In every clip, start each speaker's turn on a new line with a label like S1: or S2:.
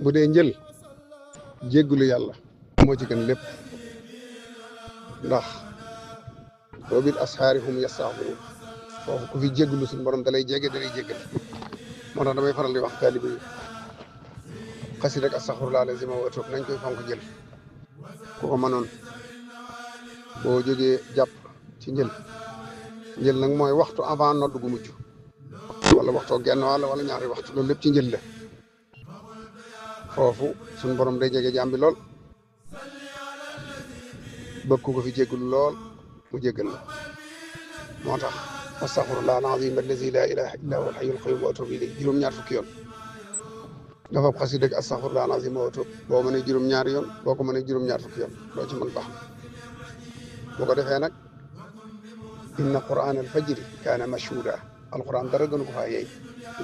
S1: bu dee njël jéggulu yàlla moo ci gën lépp ndax wa bil ashaari hum yastaghfiruun foofu ku fi jéggulu suñu borom dalay jéggal moo tax damay faral di wax taalibe yi xasi rek astaghfirullah lazima wa atuub nañ koy fonk jël ku ko mënoon boo jógee jàpp ci njël nag mooy waxtu avant nodd gu mujj wala waxtoo genn wala ñaari waxtu loolu lépp ci njël la foofu suñu borom day jege jaam bi lool bëgg ko fi jéggul lool mu jéggal la moo tax astaghfirullah al-azim allazi la ilaha illa huwa al-hayyul qayyum wa atubu ilayhi juróom-ñaar fukki yoon nga fab xasi dëgg astaghfirullah al-azim wa atuub boo mënee juróom-ñaari yoon boo ko mënee juróom-ñaar fukki yoon loo ci mën baax boo ko defee nag inna qur'aan al-fajri kaana mashhuuda alquran dara gënu ko faa yeey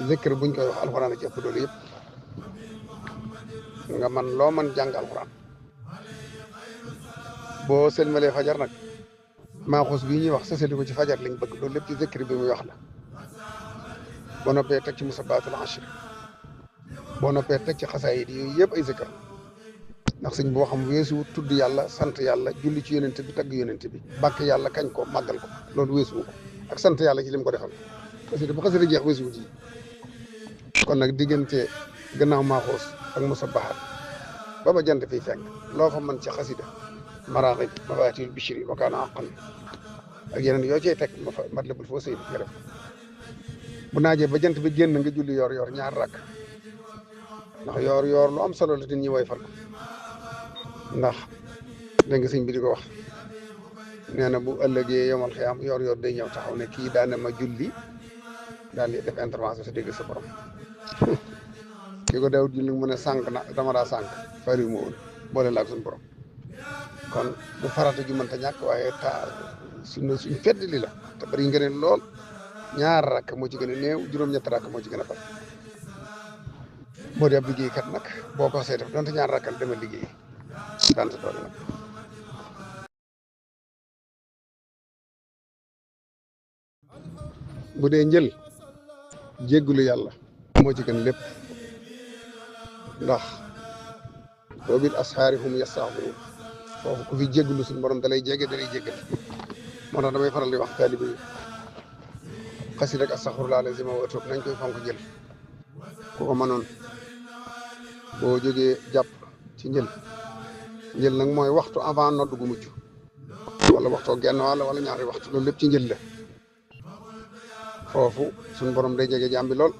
S1: zikr buñ koy wax alquran a ci ëpp doole yëpp nga man loo man jàng alquran boo sëlmalee fajar nag maaxuus bii ñuy wax sësali ko ci fajar lañ bëgg loolu lépp ci zikr bi muy wax la boo noppee teg ci musabbaatul ashr boo noppee teg ci xasaayid yooyu yëpp ay zikr ndax sëñ boo xam weesu tudd yàlla sant yàlla julli ci yonent bi tagg yonent bi bàkk yàlla kañ ko màggal ko loolu weesu ko ak sant yàlla ci lim ko defal parce que bu xasee jeex weesu ji kon nag diggante gannaaw maaxuus ak musabbahaat ba jant fiy fenk loo fa mën ci xasida maraaxib mafaatihul bichri wa kaana haqqan ak yeneen yoo cey teg matlabul fawzayni nga def bu naajee ba jant bi génn nga julli yor ñaar rakk ndax yor lu am solo la te ñi way fal ko ndax dégg nga sëñ bi di ko wax nee na bu ëllëgee yomal xiyaam yor day ñëw taxaw ne kii daana ma julli daal di def intervention sa dégg sa borom kii ko daawut julli mu ne sànq na dama daa sànq fariwu ma woon boole la ak suñu borom kon bu farata ju mënta ñàkk waaye suñ fedd li la te bari ngeen lool ñaar rakk moo ci gën a néew juróom-ñett rakk moo ci gën a bari boo dee ab liggéeykat nag boo ko see def donte ñaar rakkal dama liggéey daan sa doole nag bu dee njël jéggulu yàlla moo ci gën lépp ndax wa bil ashaari hum yastaghfiruun foofu ku fi jéggulu suñu borom dalay jéggal moo tax damay faral di wax taalibe yi xasi rek astaghfirullah lazima wa atuub nañ koy fonk jël ku ko mënoon boo jógee jàpp ci njël nag mooy waxtu avant nodd gu mujj wala waxtoo genn wala ñaari waxtu loolu lépp ci njël la foofu suñu borom day jege jaam bi lool